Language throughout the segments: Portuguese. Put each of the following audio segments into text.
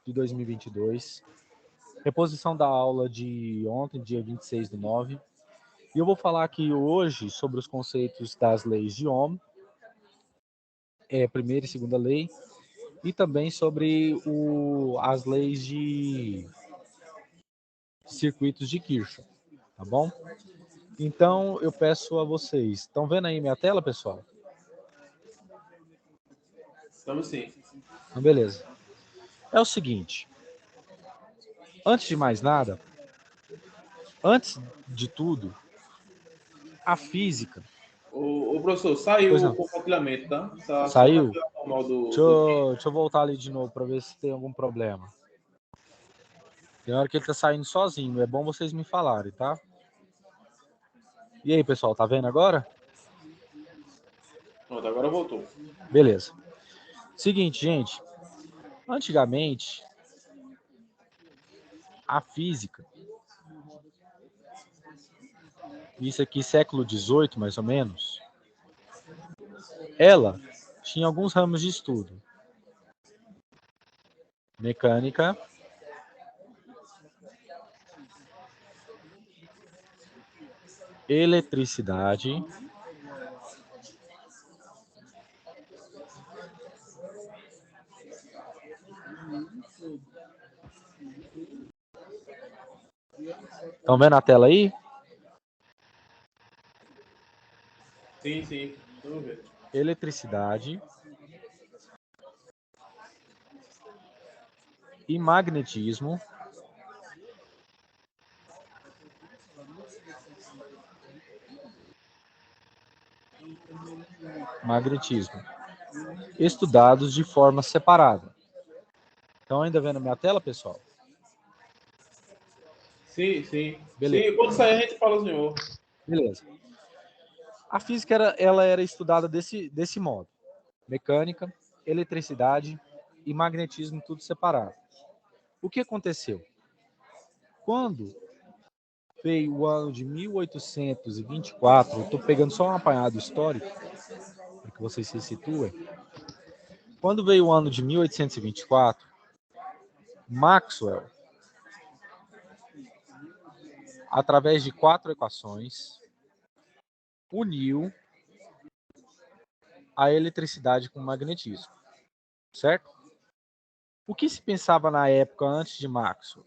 de 2022. Reposição da aula de ontem, dia 26/9. E eu vou falar aqui hoje sobre os conceitos das leis de Ohm, primeira e segunda lei, e também sobre as leis de circuitos de Kirchhoff, tá bom? Então, eu peço a vocês, estão vendo aí minha tela, pessoal? Estamos sim. Então, beleza. É o seguinte, antes de mais nada, antes de tudo, a física... O professor, Pois saiu não. o compartilhamento, tá? Só tá Saiu? normal Deixa eu voltar ali de novo para ver se tem algum problema. Tem hora que ele tá saindo sozinho, é bom vocês me falarem, tá? E aí, pessoal, tá vendo agora? Pronto, agora voltou. Beleza. Seguinte, gente. Antigamente, a física, isso aqui século XVIII, mais ou menos, ela tinha alguns ramos de estudo. Mecânica, eletricidade, estão vendo a tela aí? Sim, sim. Vamos ver. Eletricidade e magnetismo. Magnetismo. Estudados de forma separada. Estão ainda vendo minha tela, pessoal? Sim, sim. Beleza. Sim, quando sair a gente fala, senhor. Beleza. A física ela era estudada desse modo. Mecânica, eletricidade e magnetismo, tudo separado. O que aconteceu? Quando veio o ano de 1824, estou pegando só um apanhado histórico, para que vocês se situem. Quando veio o ano de 1824, Maxwell, através de 4 equações, uniu a eletricidade com o magnetismo, certo? O que se pensava na época antes de Maxwell?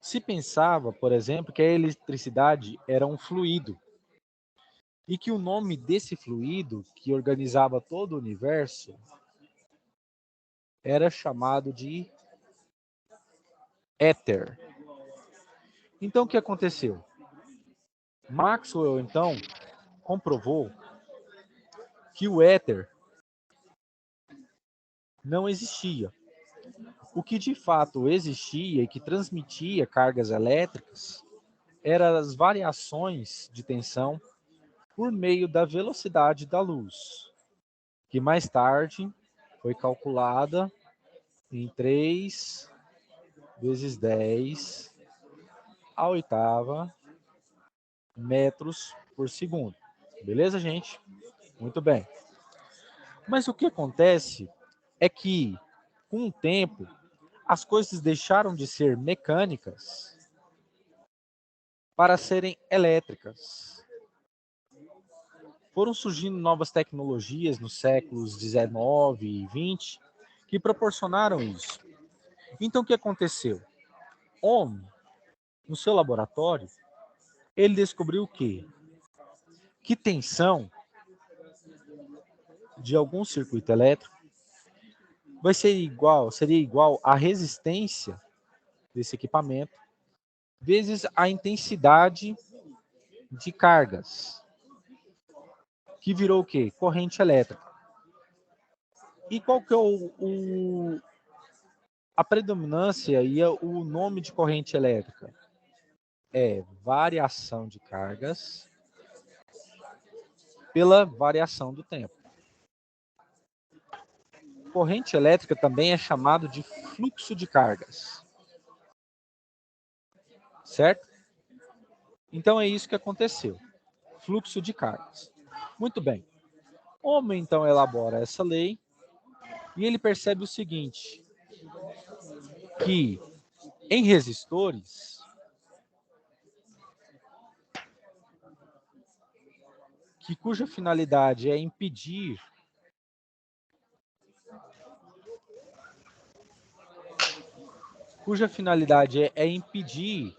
Se pensava, por exemplo, que a eletricidade era um fluido e que o nome desse fluido, que organizava todo o universo, era chamado de éter. Então, o que aconteceu? Maxwell, então, comprovou que o éter não existia. O que de fato existia e que transmitia cargas elétricas eram as variações de tensão por meio da velocidade da luz, que mais tarde foi calculada em 3 vezes 10 à oitava metros por segundo. Beleza, gente? Muito bem. Mas o que acontece é que, com o tempo, as coisas deixaram de ser mecânicas para serem elétricas. Foram surgindo novas tecnologias nos séculos 19 e 20 que proporcionaram isso. Então, o que aconteceu? Ohm, no seu laboratório, ele descobriu o quê? Que tensão de algum circuito elétrico seria igual à resistência desse equipamento vezes a intensidade de cargas, que virou o quê? Corrente elétrica. E qual que é a predominância e o nome de corrente elétrica? É variação de cargas pela variação do tempo. Corrente elétrica também é chamado de fluxo de cargas. Certo? Então é isso que aconteceu. Fluxo de cargas. Muito bem. Ohm, então, elabora essa lei e ele percebe o seguinte: que em resistores, cuja finalidade é impedir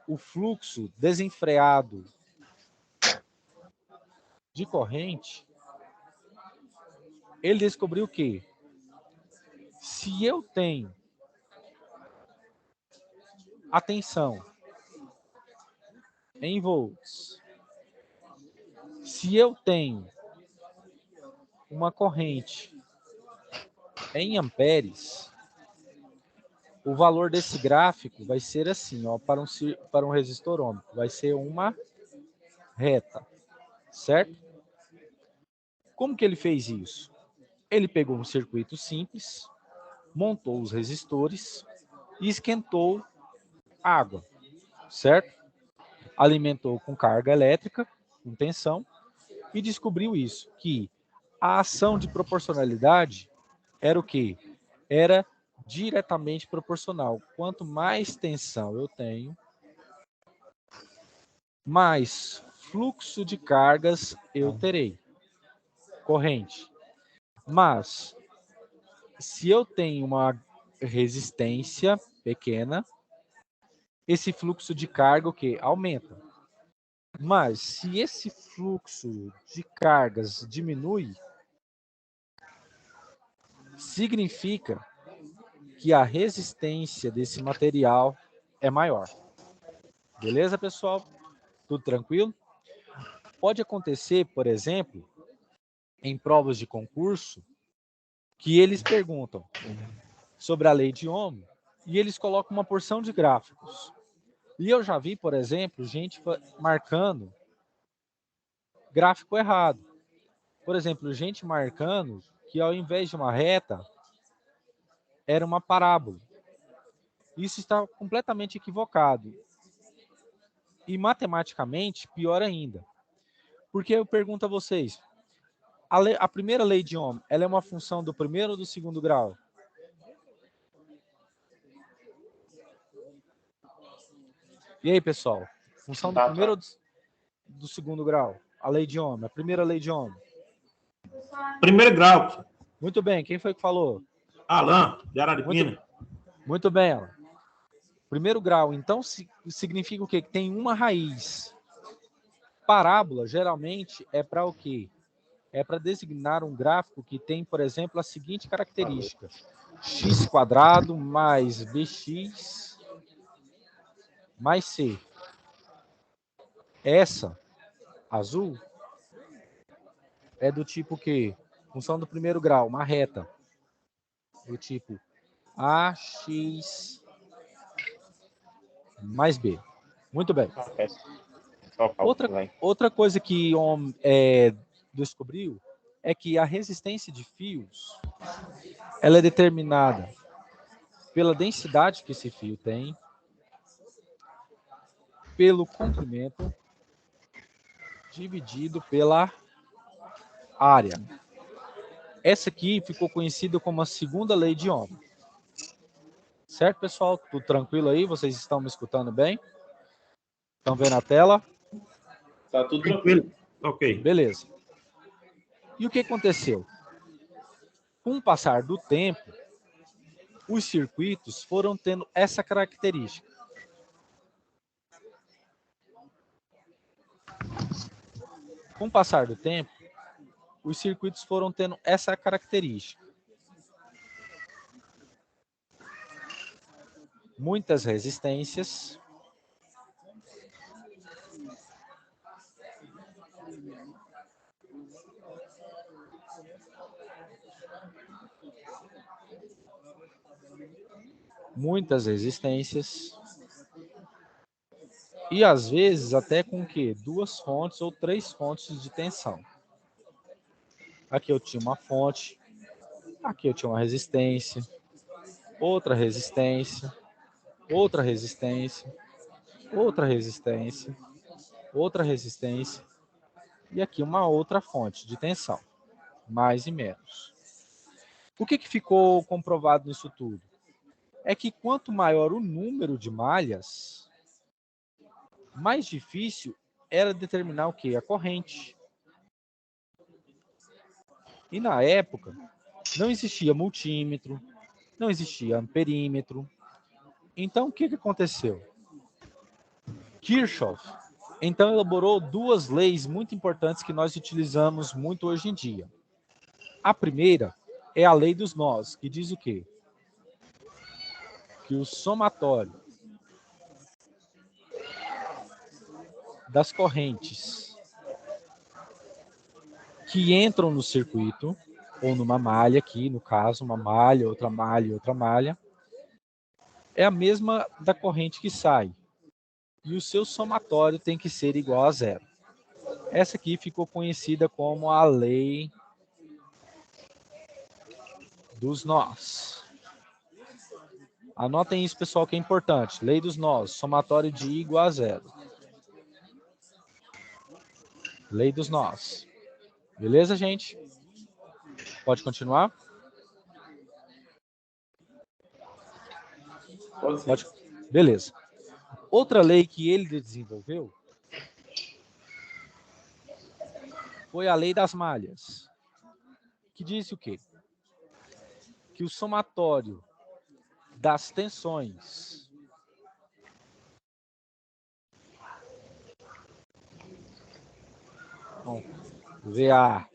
o fluxo desenfreado de corrente, ele descobriu que se eu tenho a tensão em volts, se eu tenho uma corrente em amperes, o valor desse gráfico vai ser assim, ó, para um resistor ômico, vai ser uma reta, certo? Como que ele fez isso? Ele pegou um circuito simples, montou os resistores e esquentou água, certo? Alimentou com carga elétrica, com tensão, e descobriu isso, que a ação de proporcionalidade era o quê? Era diretamente proporcional. Quanto mais tensão eu tenho, mais fluxo de cargas eu terei, corrente. Mas, se eu tenho uma resistência pequena, esse fluxo de carga o quê? Aumenta. Mas, se esse fluxo de cargas diminui, significa que a resistência desse material é maior. Beleza, pessoal? Tudo tranquilo? Pode acontecer, por exemplo, em provas de concurso, que eles perguntam sobre a lei de Ohm e eles colocam uma porção de gráficos. E eu já vi, por exemplo, gente marcando gráfico errado. Por exemplo, gente marcando que ao invés de uma reta, era uma parábola. Isso está completamente equivocado. E matematicamente, pior ainda. Porque eu pergunto a vocês, a primeira lei de Ohm, ela é uma função do primeiro ou do segundo grau? E aí, pessoal? Função do primeiro ou do segundo grau? A lei de Ohm, a primeira lei de Ohm. Primeiro grau. Muito bem, quem foi que falou? Alan, de Araripina. Muito bem, Alan. Primeiro grau, então, significa o quê? Que tem uma raiz. Parábola, geralmente, é para o quê? É para designar um gráfico que tem, por exemplo, a seguinte característica. x² mais bx mais c. Essa, azul, é do tipo que? Função do primeiro grau, uma reta. Do tipo ax mais b. Muito bem. Outra coisa que Ohm descobriu é que a resistência de fios ela é determinada pela densidade que esse fio tem, pelo comprimento dividido pela área. Essa aqui ficou conhecida como a segunda lei de Ohm. Certo, pessoal? Tudo tranquilo aí? Vocês estão me escutando bem? Estão vendo a tela? Tá tudo tranquilo. Ok. Beleza. E o que aconteceu? Com o passar do tempo, os circuitos foram tendo essa característica. Com o passar do tempo, os circuitos foram tendo essa característica. Muitas resistências, e às vezes até com o quê? 2 fontes ou 3 fontes de tensão. Aqui eu tinha uma fonte, aqui eu tinha uma resistência, outra resistência, outra resistência, outra resistência, outra resistência, e aqui uma outra fonte de tensão, mais e menos. O que ficou comprovado nisso tudo? é que quanto maior o número de malhas, mais difícil era determinar o quê? A corrente. E na época, não existia multímetro, não existia amperímetro. Então, o que aconteceu? Kirchhoff, então, elaborou duas leis muito importantes que nós utilizamos muito hoje em dia. A primeira é a lei dos nós, que diz o quê? Que o somatório das correntes que entram no circuito, ou numa malha aqui, no caso, uma malha, outra malha, é a mesma da corrente que sai. E o seu somatório tem que ser igual a zero. Essa aqui ficou conhecida como a lei dos nós. Anotem isso, pessoal, que é importante. Lei dos nós, somatório de I igual a zero. Lei dos nós. Beleza, gente? Pode continuar? Pode. Beleza. Outra lei que ele desenvolveu foi a lei das malhas, que diz o quê? Que o somatório das tensões bom, VA,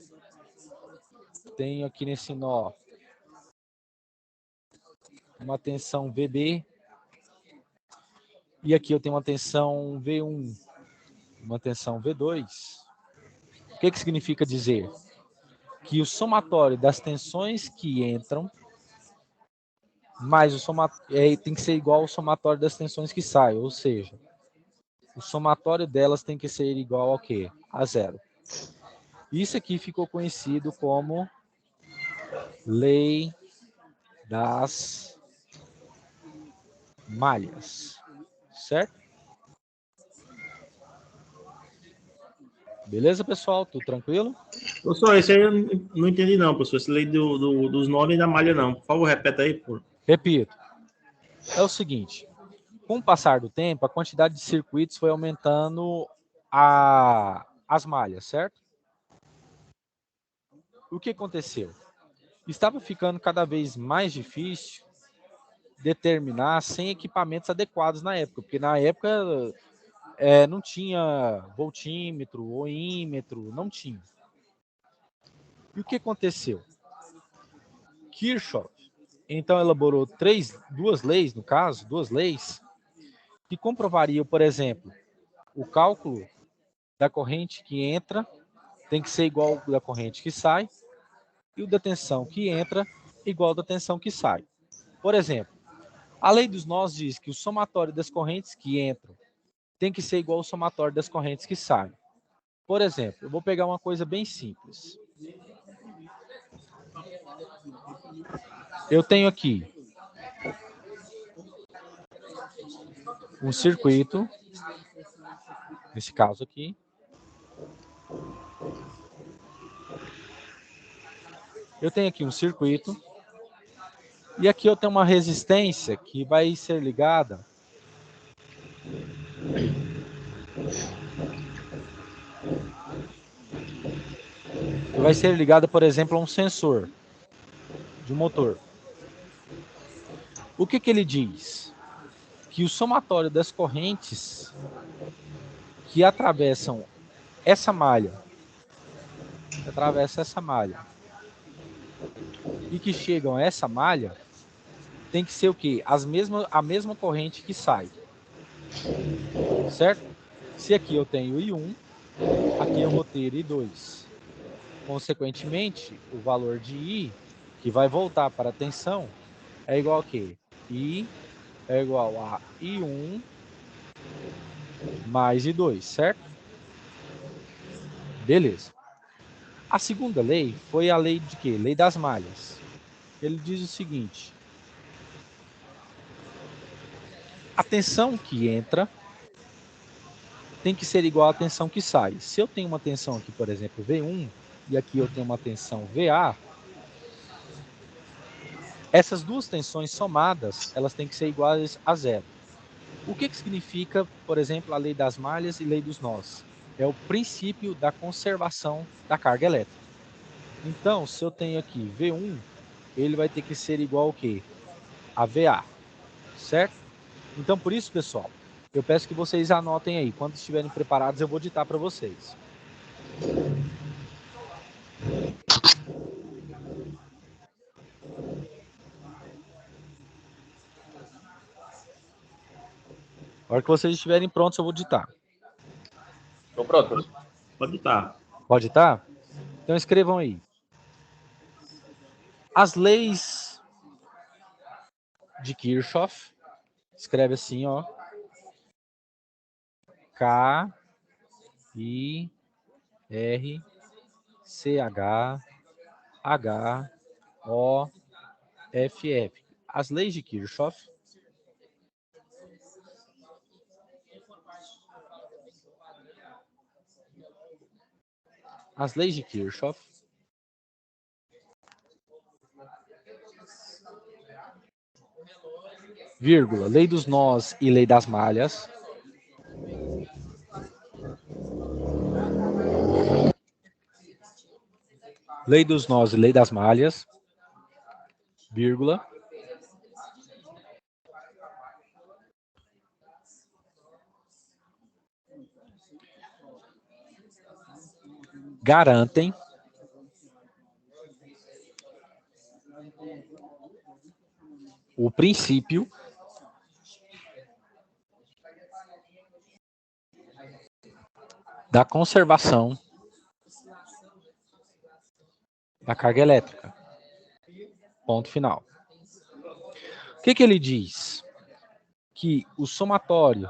tenho aqui nesse nó uma tensão VB, e aqui eu tenho uma tensão V1, uma tensão V2. O que significa dizer? Que o somatório das tensões que entram mais o somatório tem que ser igual ao somatório das tensões que saem, ou seja, o somatório delas tem que ser igual ao quê? A zero. Isso aqui ficou conhecido como lei das malhas, certo? Beleza, pessoal? Tudo tranquilo? Professor, esse aí eu não entendi não, professor. Esse lei dos nove e da malha não. Por favor, repeta aí, por. Repito. É o seguinte, com o passar do tempo, a quantidade de circuitos foi aumentando as malhas, certo? O que aconteceu? Estava ficando cada vez mais difícil determinar sem equipamentos adequados na época, porque na época não tinha voltímetro, oímetro, não tinha. E o que aconteceu? Kirchhoff, então, elaborou duas leis, que comprovariam, por exemplo, o cálculo da corrente que entra tem que ser igual ao da corrente que sai, e o da tensão que entra igual ao da tensão que sai. Por exemplo, a lei dos nós diz que o somatório das correntes que entram tem que ser igual ao somatório das correntes que saem. Por exemplo, eu vou pegar uma coisa bem simples. Eu tenho aqui um circuito, nesse caso aqui. Eu tenho aqui um circuito. E aqui eu tenho uma resistência que vai ser ligada por exemplo, a um sensor de um motor. O que ele diz? Que o somatório das correntes que atravessam essa malha, e que chegam a essa malha, tem que ser o quê? A mesma corrente que sai. Certo? Se aqui eu tenho I1, aqui eu vou ter I2. Consequentemente, o valor de I, que vai voltar para a tensão, é igual a quê? I é igual a I1 mais I2, certo? Beleza. A segunda lei foi a lei de quê? Lei das malhas. Ele diz o seguinte: a tensão que entra tem que ser igual à tensão que sai. Se eu tenho uma tensão aqui, por exemplo, V1, e aqui eu tenho uma tensão VA, Essas duas tensões somadas, elas têm que ser iguais a zero. O que significa, por exemplo, a lei das malhas e lei dos nós? É o princípio da conservação da carga elétrica. Então, se eu tenho aqui V1, ele vai ter que ser igual ao quê? A VA, certo? Então, por isso, pessoal, eu peço que vocês anotem aí. Quando estiverem preparados, eu vou ditar para vocês. Na hora que vocês estiverem prontos, eu vou ditar. Estou pronto, professor. Pode ditar. Pode ditar? Então, escrevam aí. As leis de Kirchhoff, escreve assim, ó. K, I, R, C, H, H, O, F, F. As leis de Kirchhoff vírgula, lei dos nós e lei das malhas, lei dos nós e lei das malhas, vírgula, garantem o princípio da conservação da carga elétrica. Ponto final. O que ele diz? Que o somatório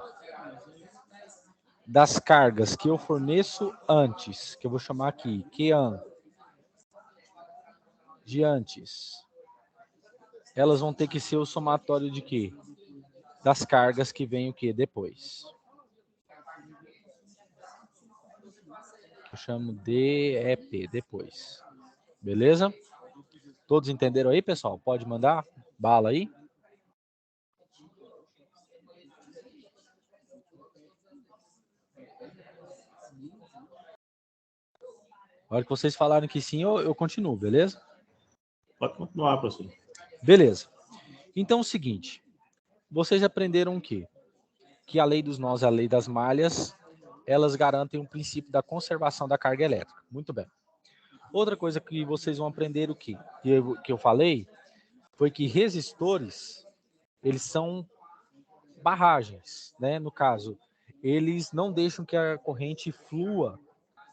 das cargas que eu forneço antes, que eu vou chamar aqui, QAN, de antes, elas vão ter que ser o somatório de quê? Das cargas que vem o quê? Depois. Eu chamo DEP, depois. Beleza? Todos entenderam aí, pessoal? Pode mandar bala aí? Na hora que vocês falarem que sim, eu continuo, beleza? Pode continuar, professor. Beleza. Então é o seguinte, vocês aprenderam o quê? Que a lei dos nós e a lei das malhas, elas garantem o princípio da conservação da carga elétrica. Muito bem. Outra coisa que vocês vão aprender o quê? Que eu falei, foi que resistores, eles são barragens, né? No caso, eles não deixam que a corrente flua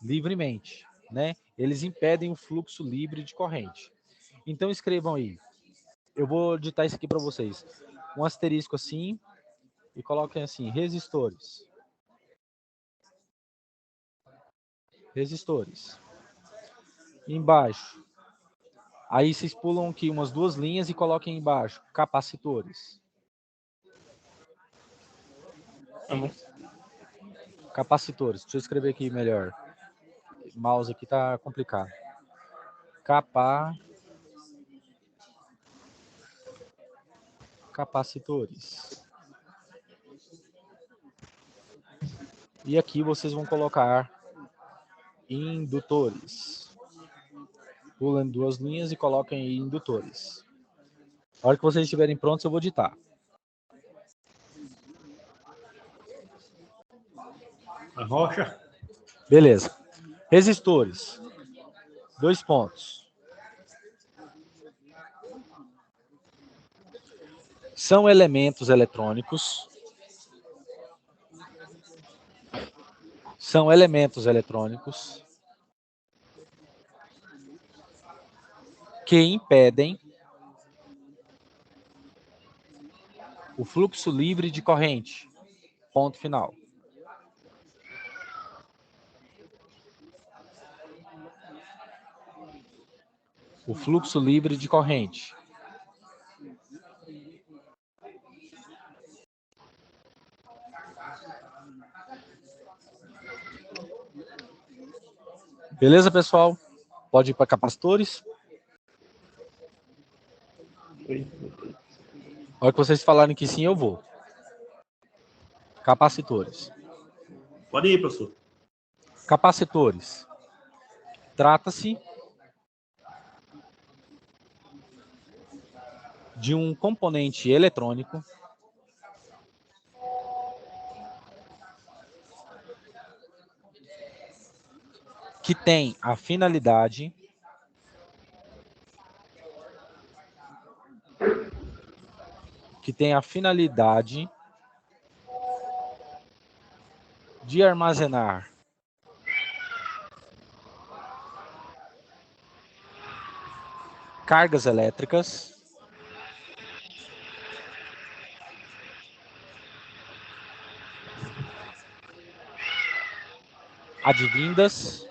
livremente, né? Eles impedem o fluxo livre de corrente. Então escrevam aí. Eu vou digitar isso aqui para vocês. Um asterisco assim e coloquem assim, resistores. Resistores. Embaixo. Aí vocês pulam aqui umas duas linhas e coloquem embaixo, capacitores. Capacitores. Deixa eu escrever aqui melhor. O mouse aqui tá complicado. Capacitores. E aqui vocês vão colocar indutores. Pulem duas linhas e coloquem aí indutores. Na hora que vocês estiverem prontos, eu vou ditar. A rocha. Beleza. Resistores. 2 pontos. São elementos eletrônicos. São elementos eletrônicos que impedem o fluxo livre de corrente. Ponto final. O fluxo livre de corrente. Beleza, pessoal? Pode ir para capacitores. A hora que vocês falarem que sim, eu vou. Capacitores. Pode ir, professor. Capacitores. Trata-se de um componente eletrônico que tem a finalidade de armazenar cargas elétricas advindas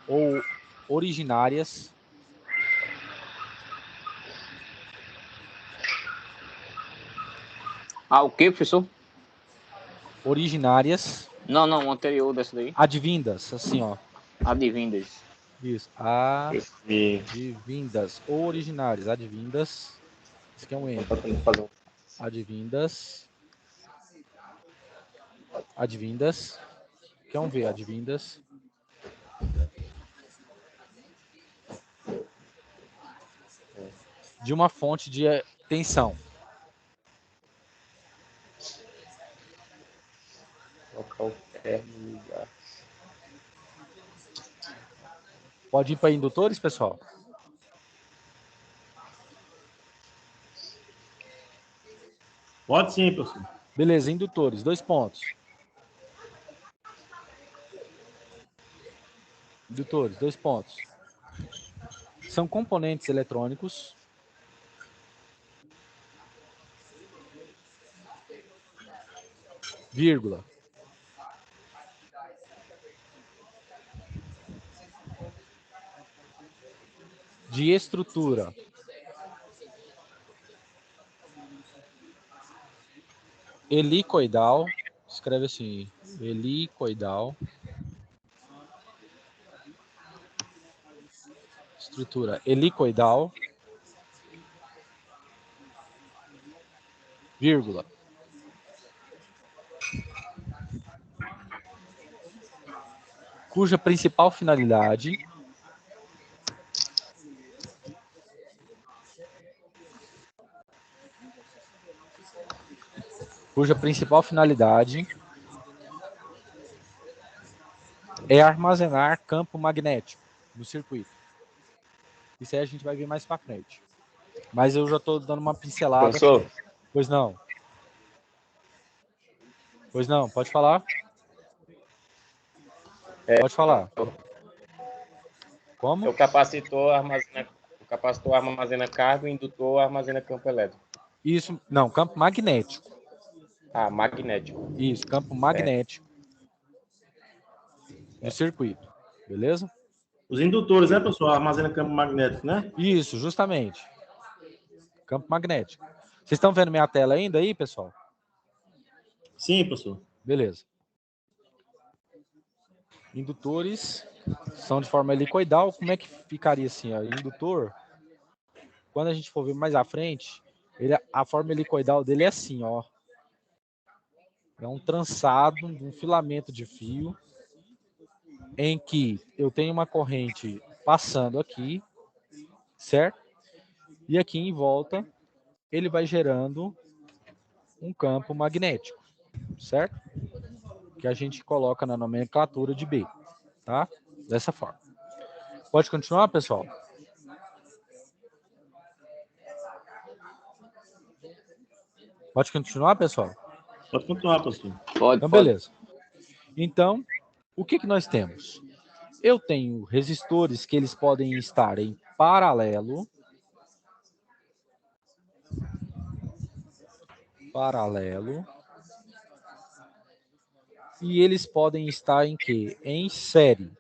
ou originárias Ah, o quê, professor? Originárias. Não, o anterior dessa daí. Advindas, assim, ó. Advindas. Isso. Advindas ou originárias. Advindas. Isso aqui é um N. Advindas. Advindas. Que é um V. Advindas. De uma fonte de tensão. Pode ir para indutores, pessoal? Pode sim, professor. Beleza, indutores, 2 pontos. Indutores, 2 pontos. São componentes eletrônicos vírgula, de estrutura helicoidal, escreve assim, helicoidal, estrutura helicoidal, vírgula, cuja principal finalidade é armazenar campo magnético no circuito. Isso aí a gente vai ver mais para frente. Mas eu já estou dando uma pincelada. Professor? Pois não. Pois não, pode falar. Pode falar. Como? O capacitor armazena carga, o indutor armazena campo elétrico. Isso, não, campo magnético. Ah, magnético. Isso, campo magnético do circuito. Beleza? Os indutores, né, professor? Armazena campo magnético, né? Isso, justamente. Campo magnético. Vocês estão vendo minha tela ainda aí, pessoal? Sim, professor. Beleza. Indutores são de forma helicoidal. Como é que ficaria assim? Ó? Indutor, quando a gente for ver mais à frente, a forma helicoidal dele é assim, ó. É um trançado, um filamento de fio, em que eu tenho uma corrente passando aqui, certo? E aqui em volta, ele vai gerando um campo magnético, certo? Que a gente coloca na nomenclatura de B, tá? Dessa forma. Pode continuar, pessoal? Pode continuar, pessoal? Pode continuar, professor. Pode, Então, pode. beleza. Então, o que nós temos? Eu tenho resistores que eles podem estar em paralelo, e eles podem estar em quê? Em série.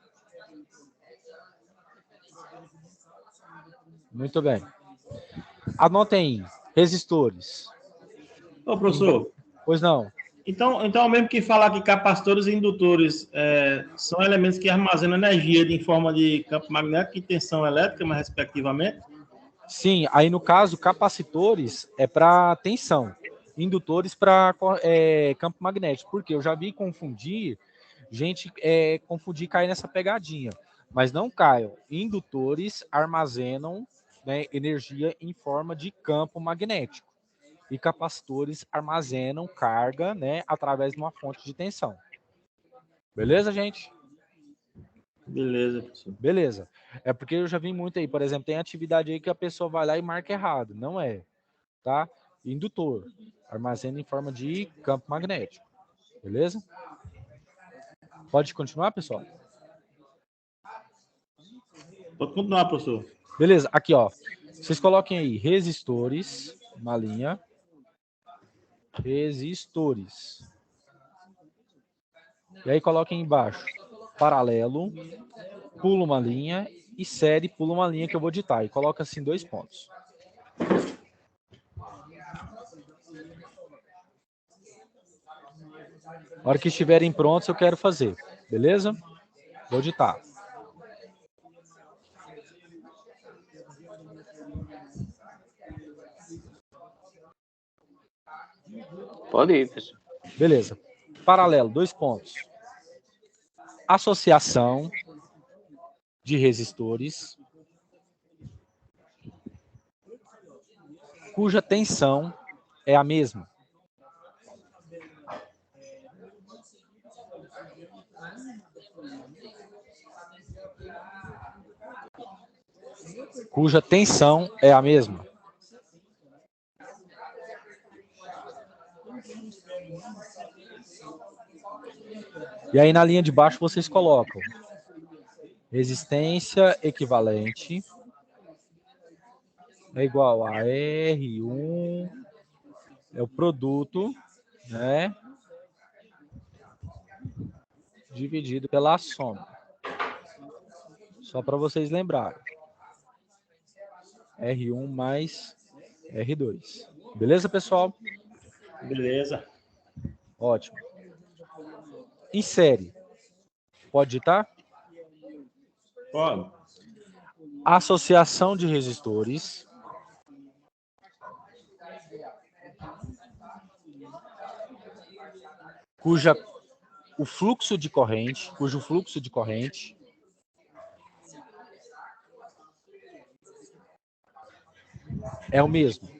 Muito bem. Anotem aí, resistores. Ô, professor. Pois não. Então, mesmo que falar que capacitores e indutores são elementos que armazenam energia em forma de campo magnético e tensão elétrica, mas respectivamente? Sim, aí no caso, capacitores é para tensão, indutores para campo magnético. Porque eu já vi confundir, gente confundir cair nessa pegadinha. Mas não caiam. Indutores armazenam, né, energia em forma de campo magnético. E capacitores armazenam carga, né, através de uma fonte de tensão. Beleza, gente? Beleza, professor. Beleza. É porque eu já vi muito aí, por exemplo, tem atividade aí que a pessoa vai lá e marca errado. Não é, tá? Indutor. Armazena em forma de campo magnético. Beleza? Pode continuar, pessoal? Pode continuar, professor. Beleza, aqui, ó. Vocês coloquem aí resistores, uma linha. Resistores. E aí coloquem embaixo paralelo, pula uma linha e série, pula uma linha que eu vou digitar. E coloca assim 2 pontos. Na hora que estiverem prontos, eu quero fazer. Beleza? Vou digitar. Pode ir, professor. Beleza. Paralelo, 2 pontos. Associação de resistores cuja tensão é a mesma. Cuja tensão é a mesma. E aí na linha de baixo vocês colocam resistência equivalente é igual a R1, é o produto, né, dividido pela soma. Só para vocês lembrarem. R1 mais R2. Beleza, pessoal? Beleza. Ótimo. Em série, pode digitar? Pode. Associação de resistores cujo fluxo de corrente é o mesmo.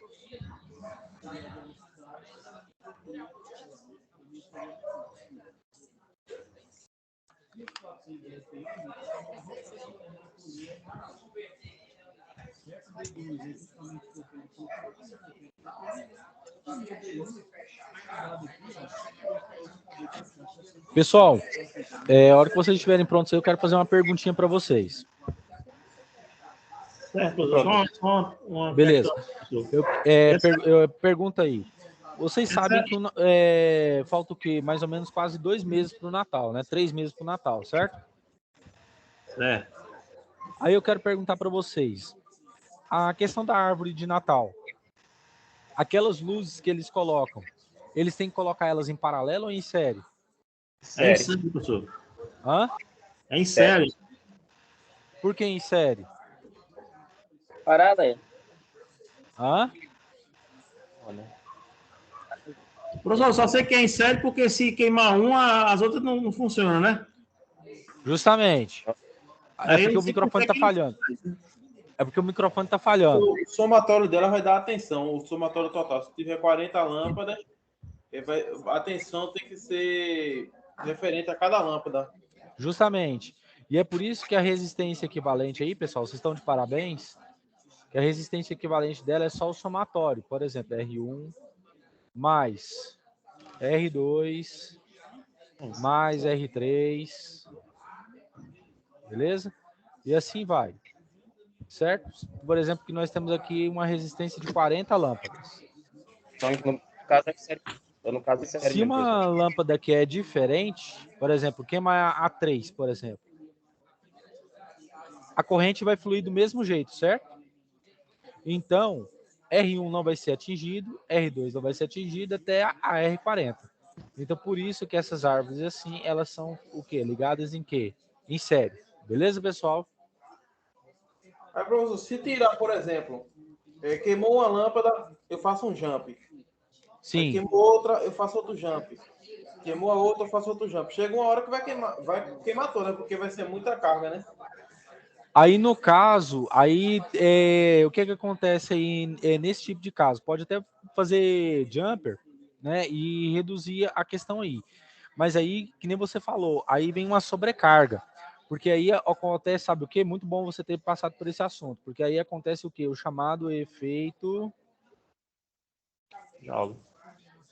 Pessoal, a hora que vocês estiverem prontos, eu quero fazer uma perguntinha para vocês. Certo, professor. Só uma Beleza. questão, professor. Eu pergunta aí. Vocês sabem que falta o quê? Mais ou menos quase 2 meses para o Natal, né? 3 meses para o Natal, certo? Certo. Aí eu quero perguntar para vocês. A questão da árvore de Natal. Aquelas luzes que eles colocam, eles têm que colocar elas em paralelo ou em série? É em série, professor. Hã? É em série. Por que em série? Paralelo. Hã? Professor, só sei que é em série porque se queimar uma, as outras não funcionam, né? Justamente. É Aí porque eu o sei microfone porque está falhando. É porque o microfone está falhando. O somatório dela vai dar atenção, o somatório total. Se tiver 40 lâmpadas, a atenção tem que ser referente a cada lâmpada. Justamente. E é por isso que a resistência equivalente aí, pessoal, vocês estão de parabéns, que a resistência equivalente dela é só o somatório. Por exemplo, R1 mais R2 mais R3. Beleza? E assim vai. Certo? Por exemplo, que nós temos aqui uma resistência de 40 lâmpadas. Então, no caso é série. No caso é série. Se uma lâmpada que é diferente, por exemplo, queima a 3, por exemplo, a corrente vai fluir do mesmo jeito, certo? Então, R1 não vai ser atingido, R2 não vai ser atingido até a R40. Então, por isso que essas árvores assim, elas são o quê? Ligadas em quê? Em série. Beleza, pessoal? Aí, professor, se tirar, por exemplo, Queimou uma lâmpada, eu faço um jump. Sim. Queimou outra, eu faço outro jump. Queimou a outra, eu faço outro jump. Chega uma hora que vai queimar toda, porque vai ser muita carga, né? Aí, no caso, o que acontece aí nesse tipo de caso? Pode até fazer jumper, né, e reduzir a questão aí. Mas aí, que nem você falou, aí vem uma sobrecarga. Porque aí acontece, sabe o quê? Muito bom você ter passado por esse assunto. Porque aí acontece o quê? O chamado efeito... Jogo.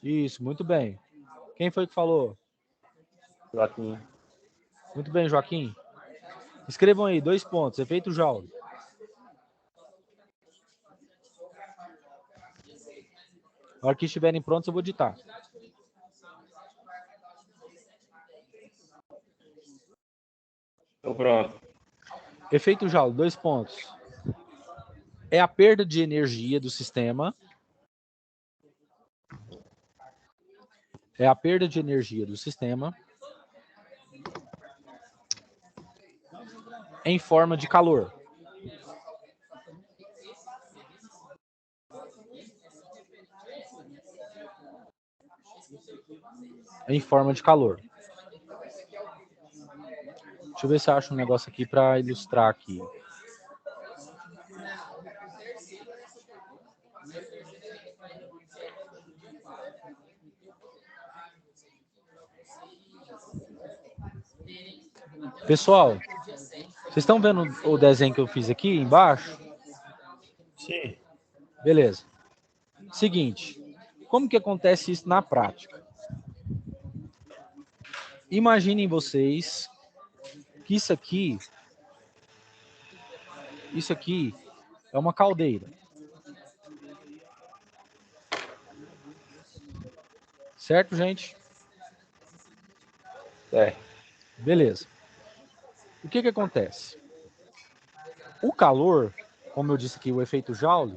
Isso, muito bem. Quem foi que falou? Joaquim. Muito bem, Joaquim. Escrevam aí, 2 pontos. Efeito Joule. Na hora que estiverem prontos, eu vou ditar. Tô pronto. Efeito Joule, 2 pontos. É a perda de energia do sistema. É a perda de energia do sistema em forma de calor. Em forma de calor. Deixa eu ver se eu acho um negócio aqui para ilustrar aqui. Pessoal, vocês estão vendo o desenho que eu fiz aqui embaixo? Sim. Beleza. Seguinte, como que acontece isso na prática? Imaginem vocês que isso aqui é uma caldeira. Certo, gente? Beleza. O que acontece? O calor, como eu disse aqui, o efeito Joule,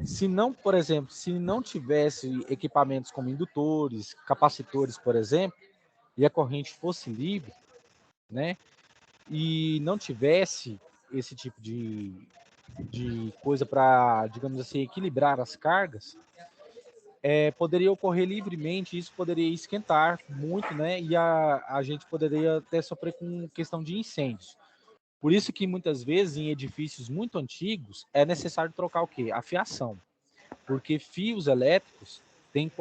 se não, por exemplo, se não tivesse equipamentos como indutores, capacitores, por exemplo, e a corrente fosse livre, né, e não tivesse esse tipo de coisa para, digamos assim, equilibrar as cargas, poderia ocorrer livremente, isso poderia esquentar muito, né, e a gente poderia até sofrer com questão de incêndios. Por isso que muitas vezes em edifícios muito antigos é necessário trocar o quê? A fiação, porque fios elétricos têm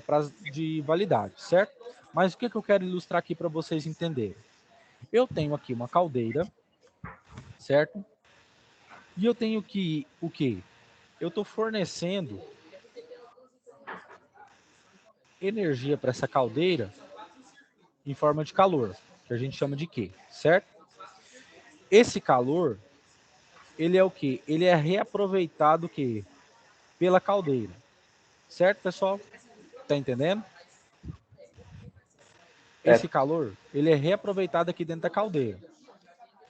prazo de validade, certo? Mas o que eu quero ilustrar aqui para vocês entenderem? Eu tenho aqui uma caldeira, certo? E eu tenho que o quê? Eu estou fornecendo energia para essa caldeira em forma de calor, que a gente chama de quê? Certo? Esse calor, ele é o quê? Ele é reaproveitado o quê? Pela caldeira. Certo, pessoal? Tá entendendo? Esse calor, ele é reaproveitado aqui dentro da caldeira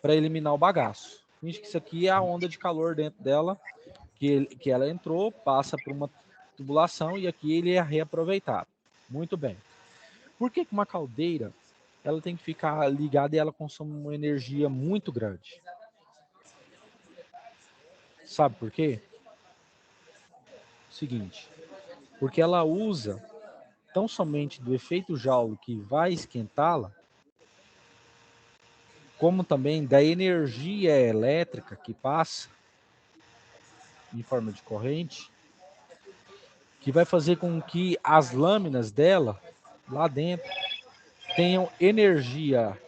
para eliminar o bagaço. Finge que isso aqui é a onda de calor dentro dela, que ela entrou, passa por uma tubulação e aqui ele é reaproveitado. Muito bem. Por que uma caldeira ela tem que ficar ligada e ela consome uma energia muito grande? Sabe por quê? Seguinte, porque ela usa tão somente do efeito Joule que vai esquentá-la, como também da energia elétrica que passa em forma de corrente, que vai fazer com que as lâminas dela, lá dentro, tenham energia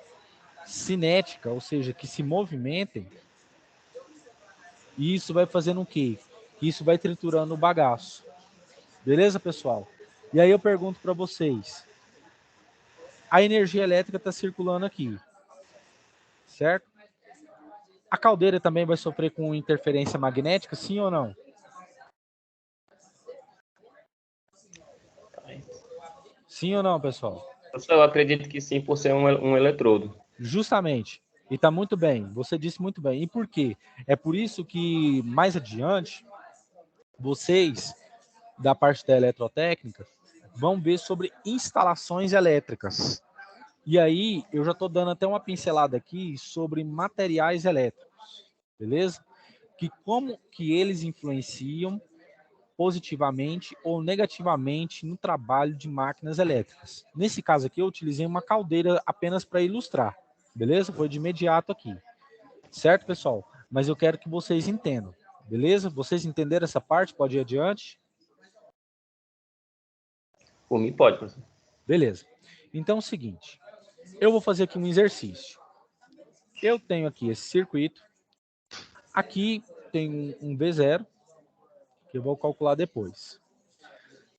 cinética, ou seja, que se movimentem, e isso vai fazendo o quê? Isso vai triturando o bagaço. Beleza, pessoal? E aí eu pergunto para vocês, a energia elétrica está circulando aqui, certo? A caldeira também vai sofrer com interferência magnética, sim ou não? Sim ou não, pessoal? Eu acredito que sim, por ser um eletrodo. Justamente. E está muito bem, você disse muito bem. E por quê? É por isso que, mais adiante, vocês, da parte da eletrotécnica, vão ver sobre instalações elétricas. E aí, eu já estou dando até uma pincelada aqui sobre materiais elétricos, beleza? que como que eles influenciam positivamente ou negativamente no trabalho de máquinas elétricas. Nesse caso aqui, eu utilizei uma caldeira apenas para ilustrar, beleza? Foi de imediato aqui, certo, pessoal? Mas eu quero que vocês entendam, beleza? Vocês entenderam essa parte? Pode ir adiante? Por mim, pode, professor. Beleza. Então é o seguinte, eu vou fazer aqui um exercício. Eu tenho aqui esse circuito, aqui tem um V0, que eu vou calcular depois.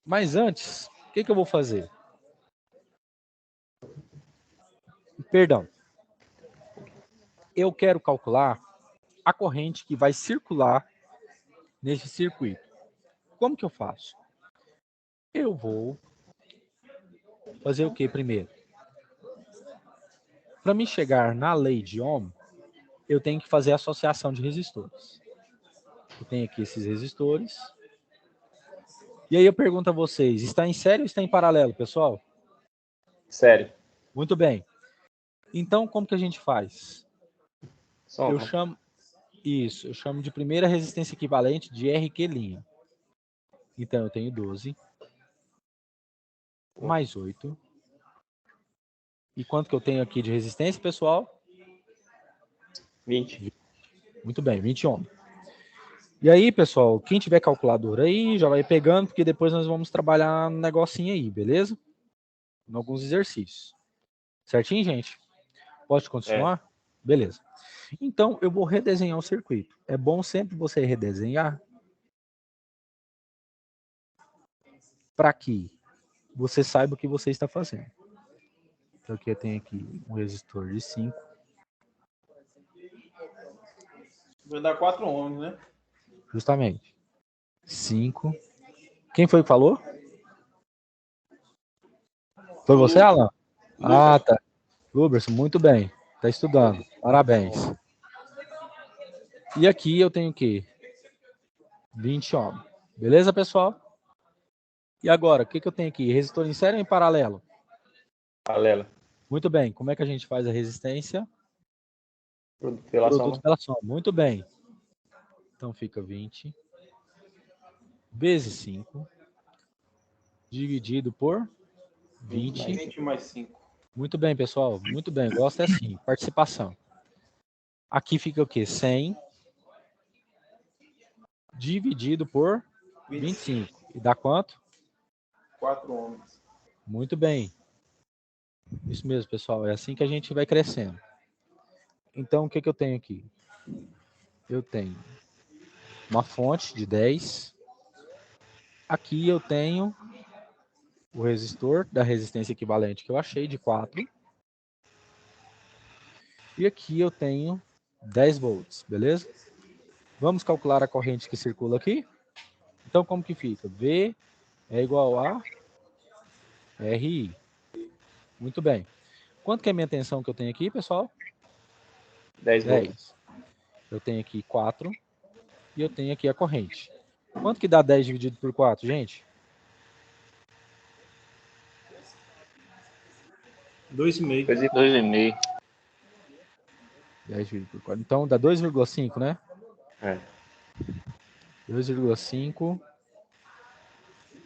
Mas antes, o que eu vou fazer? Perdão. Eu quero calcular a corrente que vai circular nesse circuito. Como que eu faço? Eu vou fazer o que primeiro? Para me chegar na lei de Ohm, eu tenho que fazer a associação de resistores. Eu tenho aqui esses resistores. E aí eu pergunto a vocês, está em série ou está em paralelo, pessoal? Sério. Muito bem. Então, como que a gente faz? Soma. Eu chamo de primeira resistência equivalente de RQ'. Então, eu tenho 12 mais 8. E quanto que eu tenho aqui de resistência, pessoal? 20. Muito bem, 20 ohms. E aí, pessoal, quem tiver calculadora aí, já vai pegando, porque depois nós vamos trabalhar um negocinho aí, beleza? Em alguns exercícios. Certinho, gente? Pode continuar? Beleza. Então, eu vou redesenhar o circuito. É bom sempre você redesenhar para que você saiba o que você está fazendo. Então, aqui eu tenho aqui um resistor de 5. Vai dar 4 ohms, né? Justamente. 5. Quem foi que falou? Foi você, Alan? Ah, tá. Luberson, muito bem. Está estudando. Parabéns. E aqui eu tenho o quê? 20 ohms. Beleza, pessoal? E agora, o que eu tenho aqui? Resistor em série ou em paralelo? Paralelo. Muito bem. Como é que a gente faz a resistência? Produto pela Produto soma. pela soma. Muito bem. Então fica 20 vezes 5 dividido por 20. 20 mais 5. Muito bem, pessoal. Muito bem. Gosto é assim. Participação. Aqui fica o quê? 100 dividido por 25. E dá quanto? 4 ohms. Muito bem. Isso mesmo, pessoal. É assim que a gente vai crescendo. Então, o que eu tenho aqui? Eu tenho uma fonte de 10. Aqui eu tenho o resistor da resistência equivalente que eu achei, de 4. E aqui eu tenho 10 volts, beleza? Vamos calcular a corrente que circula aqui? Então, como que fica? V é igual a RI. Muito bem. Quanto que é a minha tensão que eu tenho aqui, pessoal? 10 volts. Eu tenho aqui 4 e eu tenho aqui a corrente. Quanto que dá 10 dividido por 4, gente? 2,5. 2,5. 10 dividido por 4. Então dá 2,5, né? É. 2,5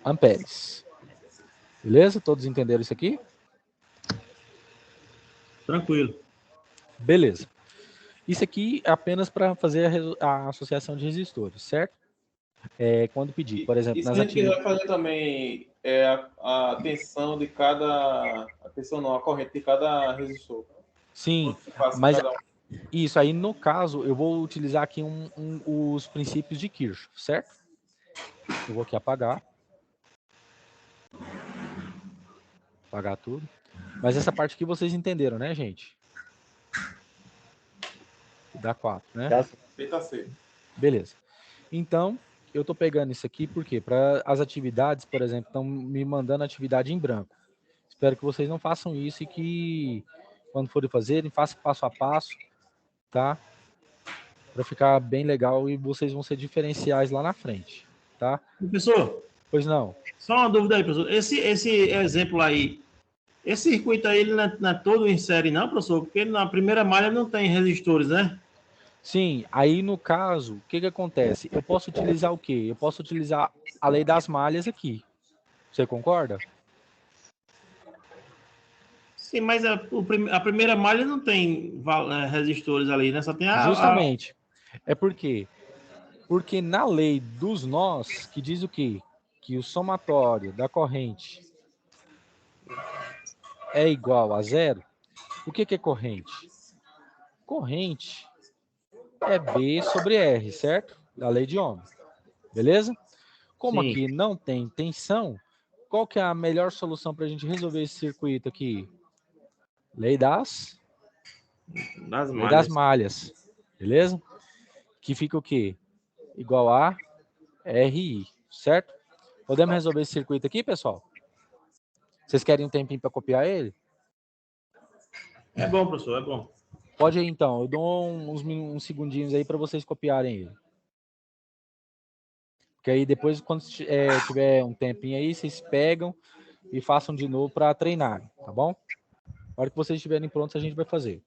amperes. Beleza? Todos entenderam isso aqui? Tranquilo. Beleza. Isso aqui é apenas para fazer a associação de resistores, certo? Quando pedir, por exemplo, E se nas a gente atividades... quiser fazer também a tensão de cada... A tensão não, a corrente de cada resistor. Sim, Quanto que passa mas cada um? isso aí, no caso, eu vou utilizar aqui os princípios de Kirchhoff, certo? Eu vou aqui apagar. Apagar tudo. Mas essa parte aqui vocês entenderam, né, gente? Dá 4, né? Feita C. Beleza. Então, eu estou pegando isso aqui porque para as atividades, por exemplo, estão me mandando atividade em branco. Espero que vocês não façam isso e que, quando forem fazerem, façam passo a passo, tá? Para ficar bem legal e vocês vão ser diferenciais lá na frente, tá? Professor, Pois não. só uma dúvida aí, professor. Esse exemplo aí, esse circuito aí, ele não é todo em série, não, professor? Porque na primeira malha não tem resistores, né? Sim, aí no caso, o que que acontece? Eu posso utilizar o quê? Eu posso utilizar a lei das malhas aqui. Você concorda? Sim, mas a primeira malha não tem resistores ali, né? Só tem Justamente. É porque na lei dos nós, que diz o quê? Que o somatório da corrente é igual a zero. O que que é corrente? Corrente é B sobre R, certo? Da lei de Ohm. Beleza? Como Sim, aqui não tem tensão, qual que é a melhor solução para a gente resolver esse circuito aqui? Lei das das Lei das malhas. malhas. Beleza? Que fica o quê? Igual a RI, certo? Podemos resolver esse circuito aqui, pessoal? Vocês querem um tempinho para copiar ele? É bom, professor, é bom. Pode aí então, eu dou uns segundinhos aí para vocês copiarem ele. Porque aí depois, quando tiver um tempinho aí, vocês pegam e façam de novo para treinar, tá bom? Na hora que vocês estiverem prontos, a gente vai fazer.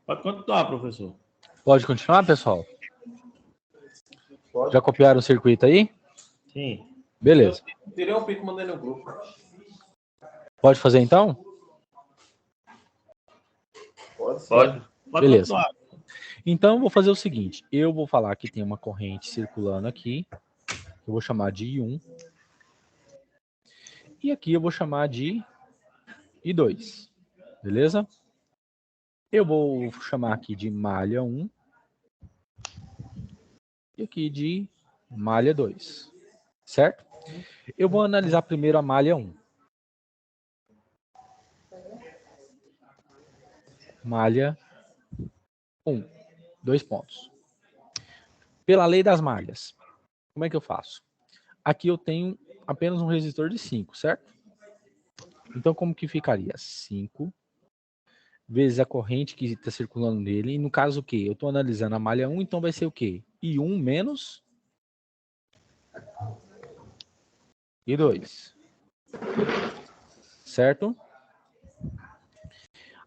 Pode continuar, professor. Pode continuar, pessoal? Pode. Já copiaram o circuito aí? Sim. Beleza. Tirei um pico, mandei no grupo. Pode fazer então? Pode ser. Pode Beleza. continuar. Então, eu vou fazer o seguinte. Eu vou falar que tem uma corrente circulando aqui. Eu vou chamar de I1. E aqui eu vou chamar de I2. Beleza? Eu vou chamar aqui de malha 1. E aqui de malha 2. Certo? Eu vou analisar primeiro a malha 1. Malha 1. 2 pontos. Pela lei das malhas. Como é que eu faço? Aqui eu tenho apenas um resistor de 5, certo? Então, como que ficaria? 5 vezes a corrente que está circulando nele. E no caso, o quê? Eu estou analisando a malha 1, então vai ser o quê? I1 menos I2. Certo?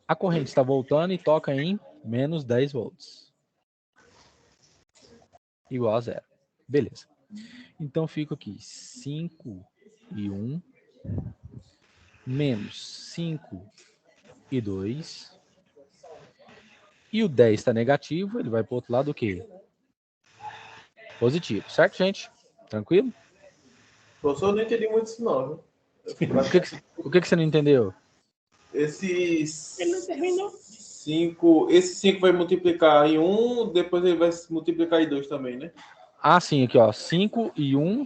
A corrente está voltando e toca em menos 10 volts. Igual a zero. Beleza. Então, fico aqui 5 e 1 menos 5 e 2. E o 10 está negativo, ele vai para o outro lado o quê? Positivo, certo, gente? Tranquilo? Professor, eu não entendi muito isso, não. Viu? O que você não entendeu? Esses Ele não terminou. 5. Esse 5 vai multiplicar em 1, depois ele vai multiplicar em 2 também, né? Ah, sim, aqui, ó. 5 e 1,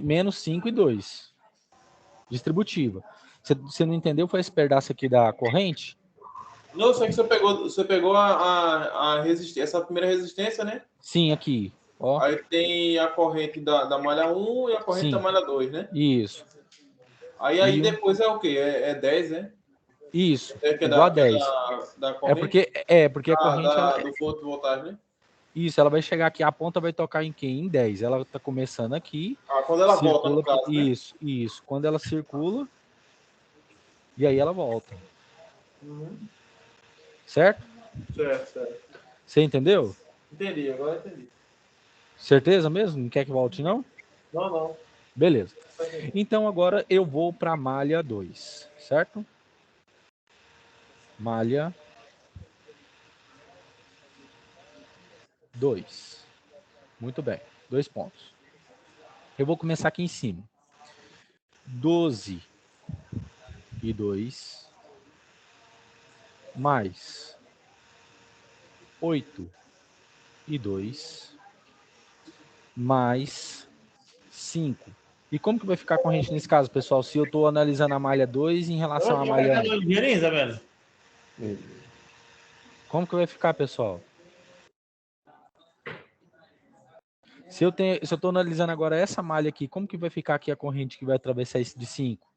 menos 5 e 2. Distributiva. Você não entendeu? Foi esse pedaço aqui da corrente? Não, eu sei que você pegou a resistência, essa primeira resistência, né? Sim, aqui. Ó. Aí tem a corrente da malha 1 e a corrente Sim. da malha 2, né? Isso. Aí depois é o quê? É 10, né? Isso. Que é Igual a que é 10. da corrente? Porque a corrente, Do fotovoltaico, né? isso, ela vai chegar aqui, a ponta vai tocar em quem? Em 10. Ela tá começando aqui. Ah, quando ela volta, no Circula. caso, né? Isso. Quando ela circula, e aí ela volta. Certo? Certo. Você entendeu? Entendi, agora entendi. Certeza mesmo? Não quer que volte, não? Não. Beleza. Então agora eu vou para a malha 2, certo? Malha 2. Muito bem. 2 pontos. Eu vou começar aqui em cima. 12 e 2 mais 8 e 2 mais 5. E como que vai ficar a corrente nesse caso, pessoal? Se eu estou analisando a malha 2 em relação à malha 1. Velho. Como que vai ficar, pessoal? Se eu estou analisando agora essa malha aqui, como que vai ficar aqui a corrente que vai atravessar esse de 5?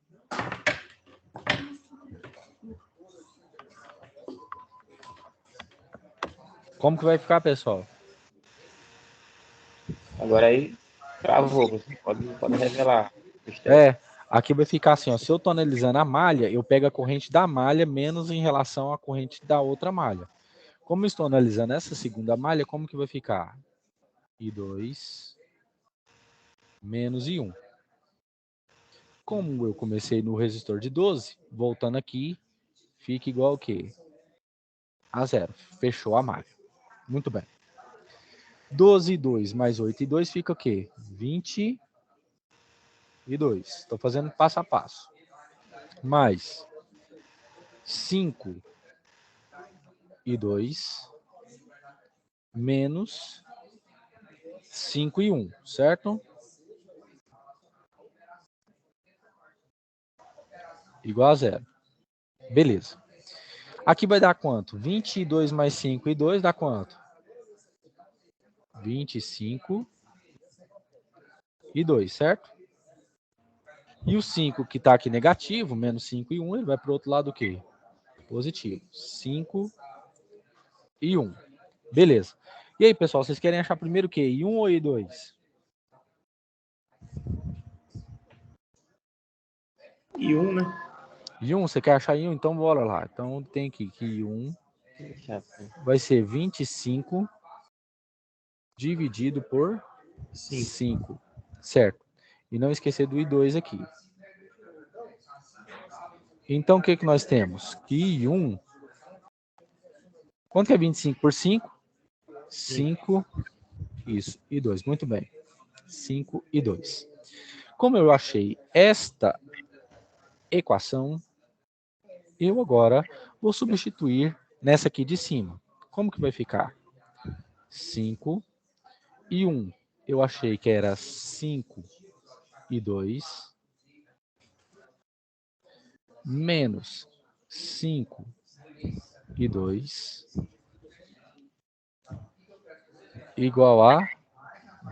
Como que vai ficar, pessoal? Agora aí, travou, você pode revelar. Aqui vai ficar assim, ó. Se eu estou analisando a malha, eu pego a corrente da malha menos em relação à corrente da outra malha. Como eu estou analisando essa segunda malha, como que vai ficar? I2 menos I1. Como eu comecei no resistor de 12, voltando aqui, fica igual ao quê? A 0. Fechou a malha. Muito bem. 12 e 2 mais 8 e 2 fica o quê? 22. Estou fazendo passo a passo. Mais 5 e 2 menos 5 e 1, certo? Igual a 0. Beleza. Aqui vai dar quanto? 22 mais 5 e 2 dá quanto? 25 e 2, certo? E o 5 que está aqui negativo, menos 5 e 1, ele vai para o outro lado o quê? Positivo. 5 e 1. Beleza. E aí, pessoal, vocês querem achar primeiro o quê? I1 ou I2? I1, né? I1, você quer achar I1? Então bora lá. Então tem aqui que I1 vai ser 25 dividido por 5. Certo. E não esquecer do I2 aqui. Então o que nós temos? Que I1... Quanto que é 25 por 5? 5. Isso. E 2. Muito bem. 5 e 2. Como eu achei esta equação, eu agora vou substituir nessa aqui de cima. Como que vai ficar? 5 e 1. Eu achei que era 5 e 2 menos 5 e 2 igual a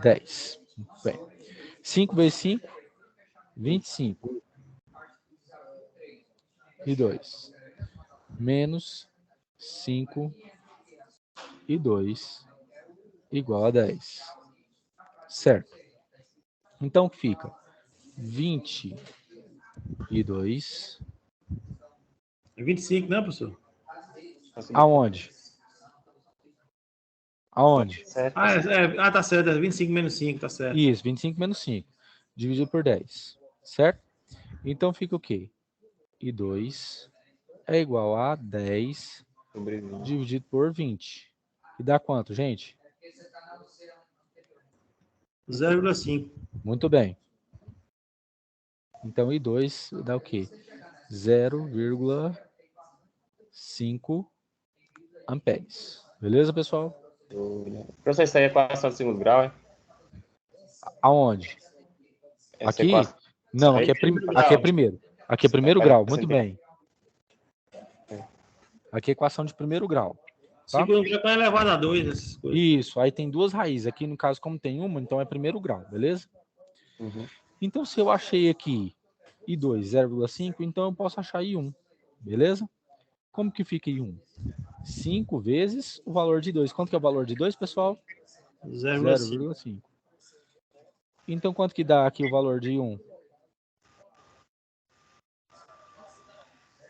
10. Bem, 5 vezes 5, 25 e 2 menos 5 e 2 igual a 10. Certo. Então fica 22. 25, né, professor? Aonde? Aonde? Tá certo. É 25 menos 5, tá certo. Isso, 25 menos 5. Dividido por 10. Certo? Então fica o quê? I2 é igual a 10 dividido por 20. E dá quanto, gente? 0,5. Muito bem. Então, I2 dá o quê? 0,5 amperes. Beleza, pessoal? Professor, isso aí é equação de segundo grau, é? Aonde? Essa Aqui? equação... Não, aqui é primeiro. Aqui é primeiro grau, muito bem. Aqui é equação de primeiro grau. Tá? Segundo grau é elevado a 2, essas coisas. Isso, aí tem duas raízes. Aqui, no caso, como tem uma, então é primeiro grau, beleza? Uhum. Então, se eu achei aqui I2 0,5, então eu posso achar I1, beleza? Como que fica I1? 5 vezes o valor de 2. Quanto que é o valor de 2, pessoal? 0,5. Então, quanto que dá aqui o valor de I1?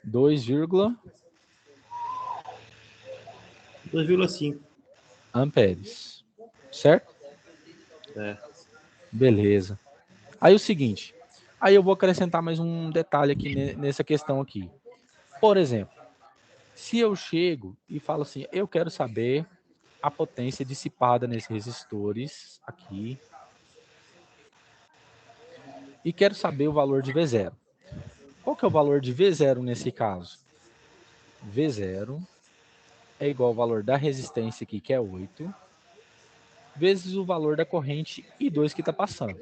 2,5 amperes. Certo? É. Beleza. Aí o seguinte, aí eu vou acrescentar mais um detalhe aqui nessa questão aqui. Por exemplo, se eu chego e falo assim, eu quero saber a potência dissipada nesses resistores aqui e quero saber o valor de V0. Qual que é o valor de V0 nesse caso? V0 é igual ao valor da resistência aqui, que é 8, vezes o valor da corrente I2 que está passando.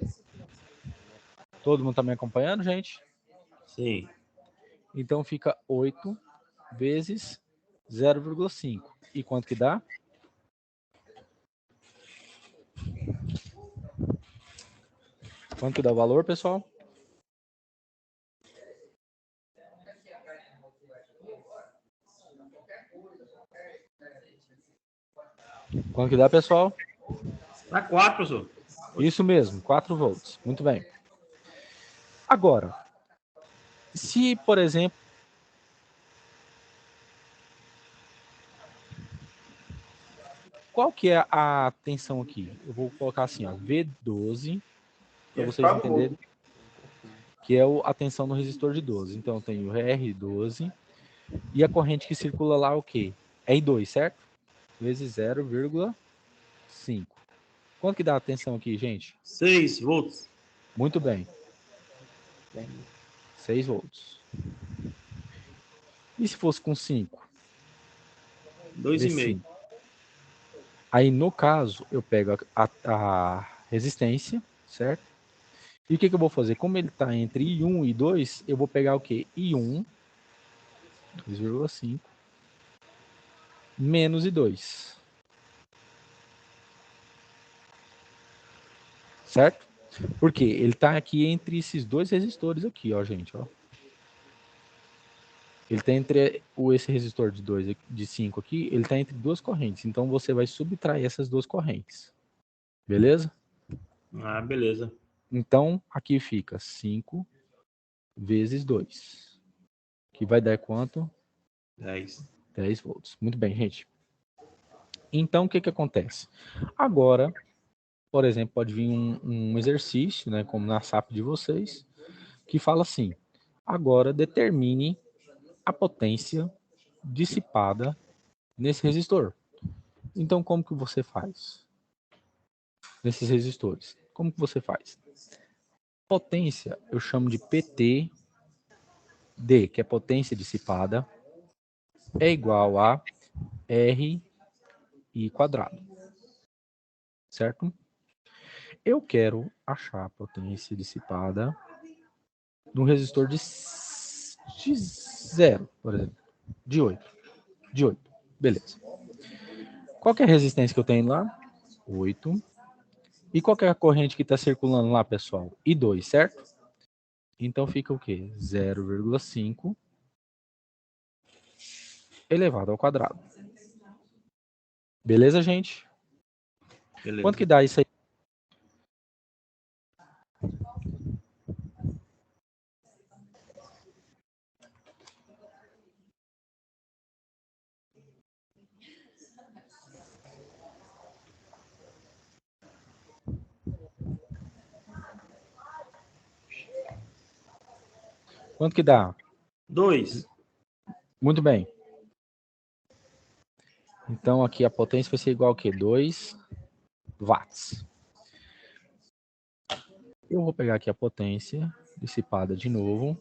Todo mundo está me acompanhando, gente? Sim. Então fica 8 vezes 0,5. E quanto que dá? Quanto que dá o valor, pessoal? Quanto que dá, pessoal? Dá 4, professor. Isso mesmo, 4 volts. Muito bem. Agora, se, por exemplo, qual que é a tensão aqui? Eu vou colocar assim, ó, V12, para vocês entenderem, que é a tensão no resistor de 12. Então, eu tenho R12 e a corrente que circula lá é o quê? É I2, certo? Vezes 0,5. Quanto que dá a tensão aqui, gente? 6 volts. Muito bem. 6 volts. E se fosse com 5? 2,5. V5. Aí, no caso, eu pego a resistência, certo? E o que eu vou fazer? Como ele está entre I1 e I2, eu vou pegar o quê? I1, 2,5, menos I2. Certo? Porque ele está aqui entre esses dois resistores aqui, ó, gente, ó. Ele está entre esse resistor de 5 aqui, ele está entre duas correntes. Então, você vai subtrair essas duas correntes. Beleza? Ah, beleza. Então, aqui fica 5 vezes 2. Que vai dar quanto? 10. 10 volts. Muito bem, gente. Então, o que acontece? Agora, por exemplo, pode vir um exercício, né, como na SAP de vocês, que fala assim, agora determine a potência dissipada nesse resistor. Então, como que você faz? Nesses resistores. Como que você faz? Potência, eu chamo de PT D, que é potência dissipada, é igual a R I quadrado. Certo? Eu quero achar a potência dissipada de um resistor de 0, por exemplo. De 8. De 8. Beleza. Qual que é a resistência que eu tenho lá? 8. E qual que é a corrente que está circulando lá, pessoal? I2, certo? Então fica o quê? 0,5 elevado ao quadrado. Beleza, gente? Beleza. Quanto que dá isso aí? Quanto que dá? 2. Muito bem. Então aqui a potência vai ser igual a quê? 2 watts. Eu vou pegar aqui a potência dissipada de novo.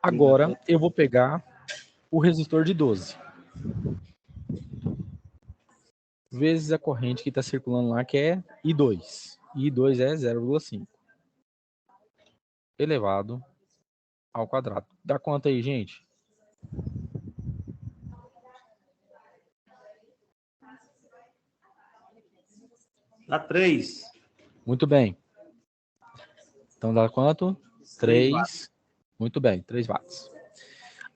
Agora eu vou pegar o resistor de 12 vezes a corrente que está circulando lá, que é I2. I2 é 0,5 elevado ao quadrado. Dá quanto aí, gente? Dá 3. Muito bem. Então dá quanto? 3 watts. 3. Muito bem, 3 watts.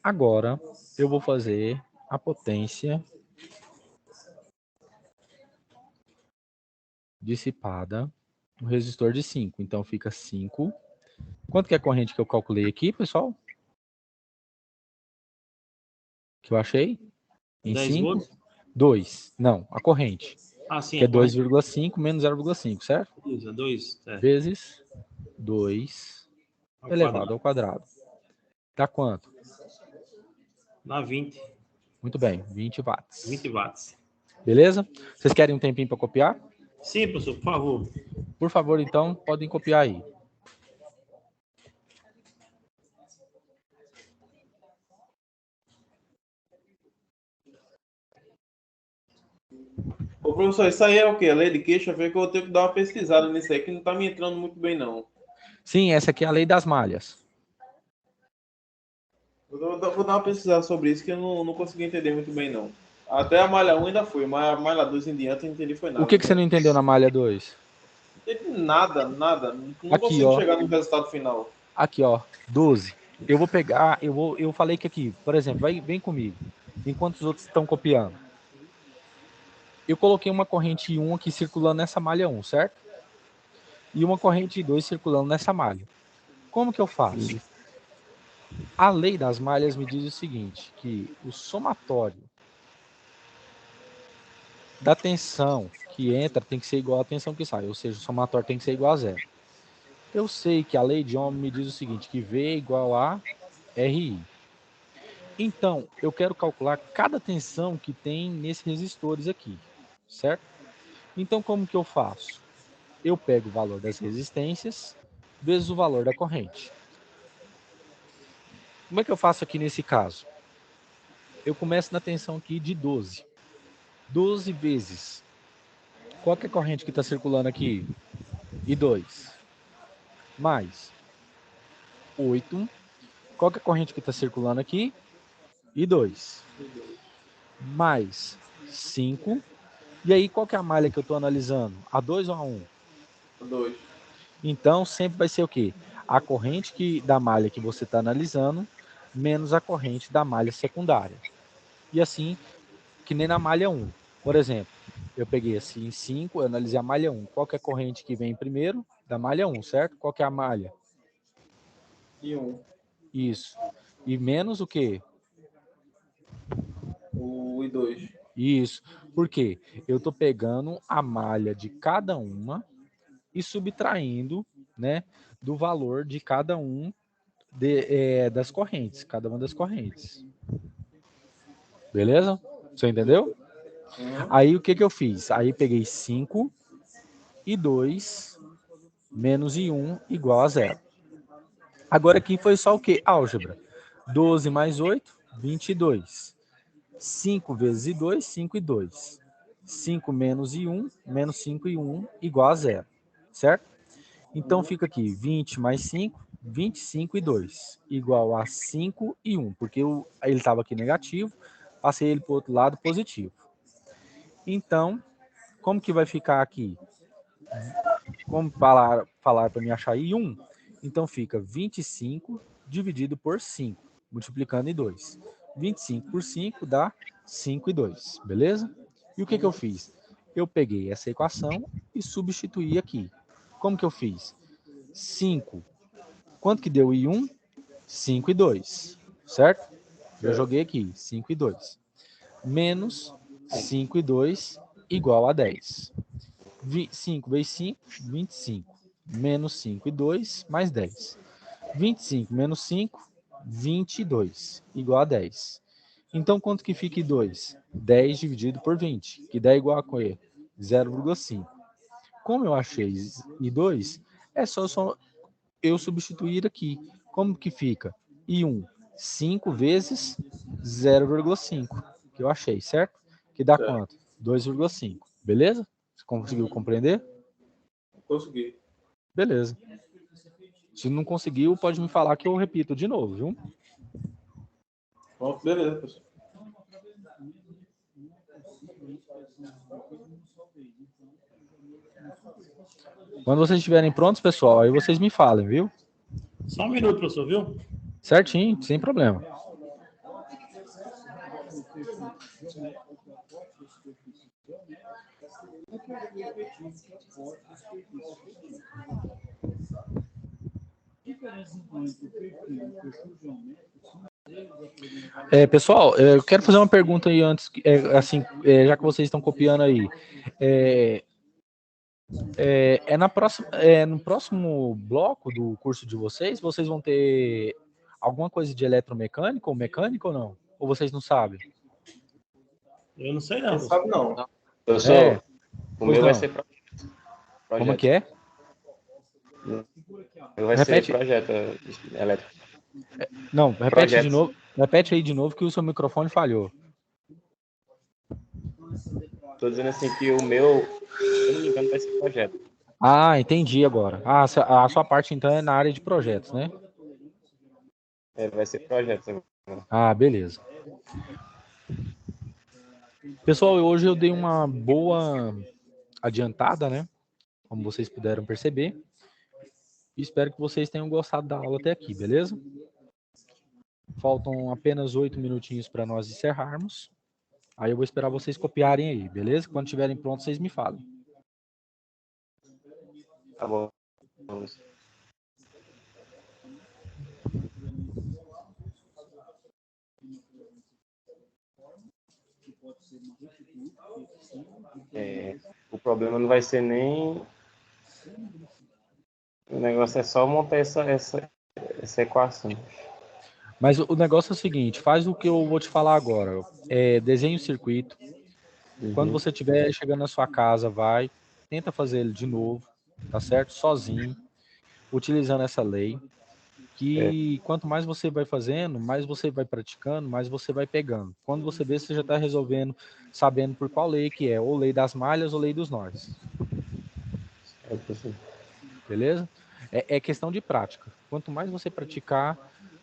Agora eu vou fazer a potência dissipada no resistor de 5. Então fica 5. Quanto que é a corrente que eu calculei aqui, pessoal? Que eu achei? Em 10 5? volts? 2. Não, a corrente. Ah, sim, Que é a corrente. 2,5 menos 0,5, certo? Isso, 2. É. Vezes 2 Ao elevado quadrado. ao quadrado. Dá quanto? Dá 20. Muito bem, 20 watts. 20 watts. Beleza? Vocês querem um tempinho para copiar? Sim, professor, por favor. Por favor, então, podem copiar aí. Ô, professor, isso aí é o quê? A lei de queixa? Foi que eu tenho que dar uma pesquisada nisso aí, que não tá me entrando muito bem, não. Sim, essa aqui é a lei das malhas. Vou dar uma pesquisada sobre isso, que eu não consegui entender muito bem, não. Até a malha 1 ainda foi, mas a malha 2 em diante eu não entendi foi O nada. que você não entendeu na malha 2? Não entendi nada, nada. Não Aqui, consigo ó. chegar no resultado final. Aqui, ó. 12. Eu vou pegar, eu falei que aqui, por exemplo, vem comigo. Enquanto os outros estão copiando. Eu coloquei uma corrente 1 aqui circulando nessa malha 1, certo? E uma corrente 2 circulando nessa malha. Como que eu faço? A lei das malhas me diz o seguinte, que o somatório da tensão que entra tem que ser igual à tensão que sai, ou seja, o somatório tem que ser igual a zero. Eu sei que a lei de Ohm me diz o seguinte, que V é igual a RI. Então, eu quero calcular cada tensão que tem nesses resistores aqui, certo? Então, como que eu faço? Eu pego o valor das resistências vezes o valor da corrente. Como é que eu faço aqui nesse caso? Eu começo na tensão aqui de 12. 12 vezes. Qual que é a corrente que está circulando aqui? I2. Mais 8. Qual que é a corrente que está circulando aqui? I2. Mais 5. E aí, qual que é a malha que eu estou analisando? A2 ou A1? 2. Então, sempre vai ser o quê? A corrente da malha que você está analisando, menos a corrente da malha secundária. E assim, que nem na malha 1. Por exemplo, eu peguei assim 5, eu analisei a malha 1. Qual que é a corrente que vem primeiro? Da malha 1, certo? Qual que é a malha? E 1. Isso. E menos o quê? O I2. Isso. Por quê? Eu estou pegando a malha de cada uma e subtraindo, né, do valor de cada das correntes, cada uma das correntes. Beleza? Você entendeu? Uhum. Aí o que eu fiz? Aí peguei 5 e 2 menos I1 igual a 0. Agora aqui foi só o quê? Álgebra. 12 mais 8, 22. 5 vezes I2, 5 e 2. 5 menos I1, menos 5 e 1 igual a 0. Certo? Então fica aqui 20 mais 5, 25 e 2, igual a 5 e 1, porque ele estava aqui negativo, passei ele para o outro lado positivo. Então, como que vai ficar aqui? Como falar para me achar I1? Então fica 25 dividido por 5, multiplicando em 2. 25 por 5 dá 5 e 2, beleza? E o que eu fiz? Eu peguei essa equação e substituí aqui. Como que eu fiz? 5. Quanto que deu I1? 5 e 2, certo? Eu joguei aqui, 5 e 2. Menos 5 e 2 igual a 10. 5 vezes 5, 25. Menos 5 e 2, mais 10. 25 menos 5, 22, igual a 10. Então, quanto que fica I2? 10 dividido por 20, que dá igual a 0,5. Como eu achei I2, é só eu substituir aqui. Como que fica? I1, 5 vezes 0,5, que eu achei, certo? Que dá quanto? 2,5. Beleza? Você conseguiu compreender? Consegui. Beleza. Se não conseguiu, pode me falar que eu repito de novo, viu? Pronto, beleza, professor. Quando vocês estiverem prontos, pessoal, aí vocês me falem, viu? Só um minuto, professor, viu? Certinho, sem problema. Pessoal, eu quero fazer uma pergunta aí antes, assim, já que vocês estão copiando aí. No próximo bloco do curso de vocês vão ter alguma coisa de eletromecânica ou mecânica ou não? Ou vocês não sabem? Eu não sei não. Não sabe, não. Professor, o Pois meu vai não. ser projeto. Como que é? O meu vai Repete. ser projeto elétrico. Não, repete Projetos. de novo. Repete aí de novo que o seu microfone falhou. tô dizendo assim que o meu, se eu não me engano, vai ser projeto. Ah, entendi agora. Ah, a sua parte, então, é na área de projetos, né? Vai ser projeto. Ah, beleza. Pessoal, hoje eu dei uma boa adiantada, né? Como vocês puderam perceber. Espero que vocês tenham gostado da aula até aqui, beleza? Faltam apenas 8 minutinhos para nós encerrarmos. Aí eu vou esperar vocês copiarem aí, beleza? Quando estiverem prontos, vocês me falem. Tá bom. O problema não vai ser nem... O negócio é só montar essa equação. Mas o negócio é o seguinte, faz o que eu vou te falar agora. Desenha o circuito. Quando você estiver chegando na sua casa, tenta fazer ele de novo, tá certo? Sozinho, utilizando essa lei. Que quanto mais você vai fazendo, mais você vai praticando, mais você vai pegando. Quando você vê, você já está resolvendo, sabendo por qual lei que é, ou lei das malhas ou lei dos nós. Beleza? É questão de prática. Quanto mais você praticar,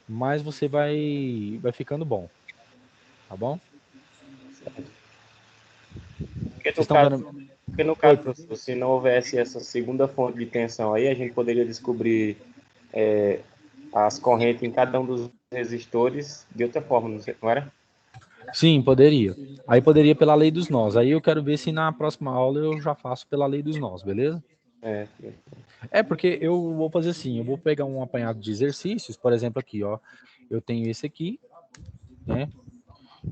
mais você vai ficando bom. Tá bom? Porque Vocês estão vendo? no caso, professor, se não houvesse essa segunda fonte de tensão aí, a gente poderia descobrir as correntes em cada um dos resistores de outra forma, não era? Sim, poderia. Aí poderia pela lei dos nós. Aí eu quero ver se na próxima aula eu já faço pela lei dos nós, beleza? Porque eu vou fazer assim, eu vou pegar um apanhado de exercícios, por exemplo aqui, ó. Eu tenho esse aqui, né?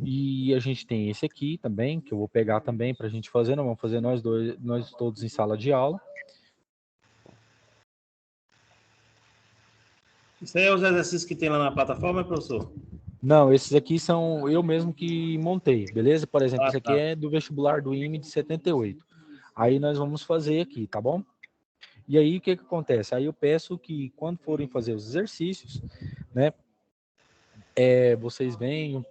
E a gente tem esse aqui também, que eu vou pegar também para a gente fazer. Nós vamos fazer nós todos em sala de aula. Isso aí é os exercícios que tem lá na plataforma, professor? Não, esses aqui são eu mesmo que montei, beleza? Por exemplo, esse aqui Tá. é do vestibular do IME de 78. Aí nós vamos fazer aqui, tá bom? E aí o que acontece? Aí eu peço que quando forem fazer os exercícios, né? Vocês venham,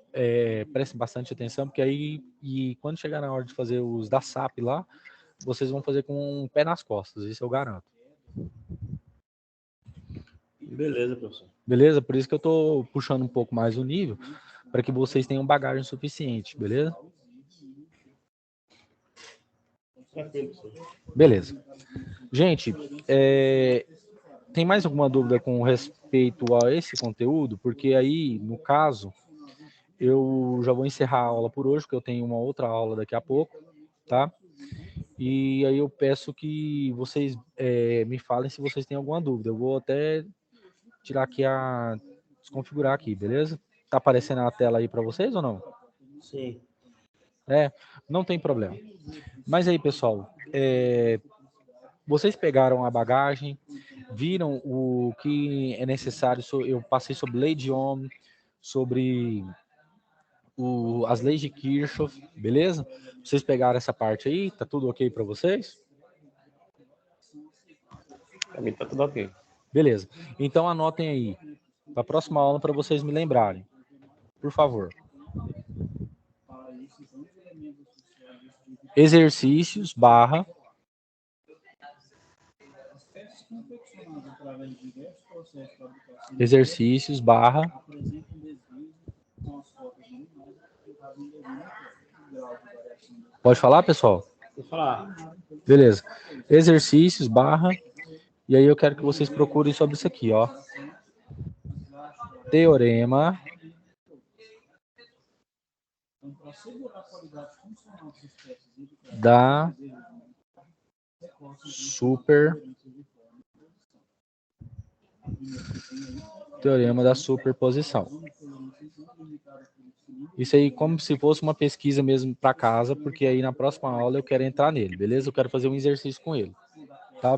prestem bastante atenção, porque aí, e quando chegar na hora de fazer os da SAP lá, vocês vão fazer com o pé nas costas, isso eu garanto. Beleza, professor. Beleza? Por isso que eu tô puxando um pouco mais o nível, para que vocês tenham bagagem suficiente, beleza? Tranquilo, professor. Beleza. Gente, tem mais alguma dúvida com respeito a esse conteúdo? Porque aí, no caso, eu já vou encerrar a aula por hoje, porque eu tenho uma outra aula daqui a pouco, tá? E aí eu peço que vocês me falem se vocês têm alguma dúvida. Eu vou até tirar aqui desconfigurar aqui, beleza? Tá aparecendo na tela aí para vocês ou não? Sim. Não tem problema. Mas aí, pessoal, vocês pegaram a bagagem, viram o que é necessário, eu passei sobre lei de Ohm, sobre as leis de Kirchhoff, beleza? Vocês pegaram essa parte aí, tá tudo ok para vocês? Para mim tá tudo ok. Beleza. Então anotem aí, para a próxima aula para vocês me lembrarem, por favor. Exercícios / exercícios / Pode falar, pessoal? Vou falar. Beleza. Exercícios / e aí eu quero que vocês procurem sobre isso aqui, ó. Teorema da Teorema da superposição. Isso aí como se fosse uma pesquisa mesmo para casa, porque aí na próxima aula eu quero entrar nele, beleza? Eu quero fazer um exercício com ele, tá?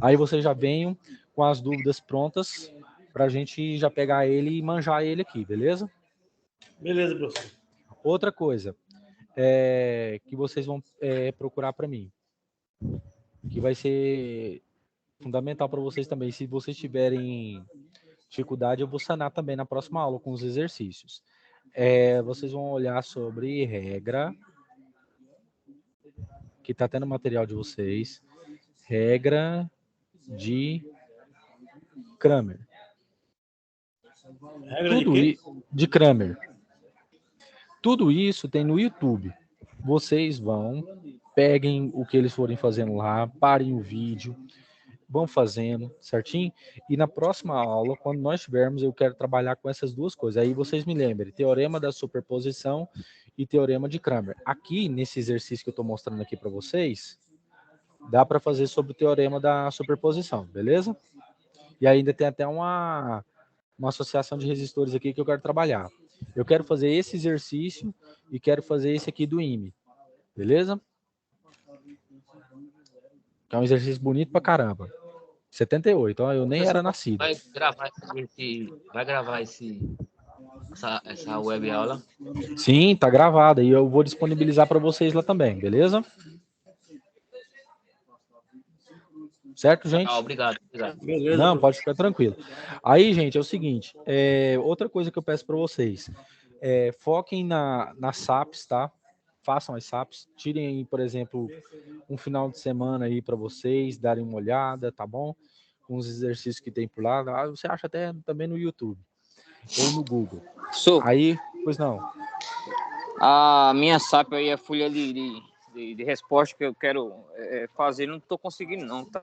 Aí vocês já venham com as dúvidas prontas para a gente já pegar ele e manjar ele aqui, beleza? Beleza, professor. Outra coisa que vocês vão procurar para mim, que vai ser fundamental para vocês também. Se vocês tiverem dificuldade, eu vou sanar também na próxima aula com os exercícios. Vocês vão olhar sobre regra aqui tá até no material de vocês. Regra de Kramer. Regra de Tudo quê? de Kramer. Tudo isso tem no YouTube. Vocês vão, peguem o que eles forem fazendo lá, parem o vídeo, vão fazendo, certinho? E na próxima aula, quando nós tivermos, eu quero trabalhar com essas duas coisas. Aí vocês me lembrem, teorema da superposição e teorema de Kramer. Aqui, nesse exercício que eu estou mostrando aqui para vocês, dá para fazer sobre o teorema da superposição, beleza? E ainda tem até uma associação de resistores aqui que eu quero trabalhar. Eu quero fazer esse exercício e quero fazer esse aqui do IME, beleza? Que é um exercício bonito pra caramba. 78, ó, eu nem era nascido. Vai gravar essa web aula. Sim, tá gravada e eu vou disponibilizar para vocês lá também, beleza? Certo, gente? Obrigado. Beleza. Não, pode ficar tranquilo. Aí, gente, é o seguinte, outra coisa que eu peço para vocês, foquem nas SAPs, tá? Façam as SAPs, tirem, por exemplo, um final de semana aí para vocês darem uma olhada, tá bom? Com os exercícios que tem por lá, você acha até também no YouTube ou no Google. Aí, pois não. A minha SAP aí, a folha de resposta que eu quero fazer, não estou conseguindo não, tá?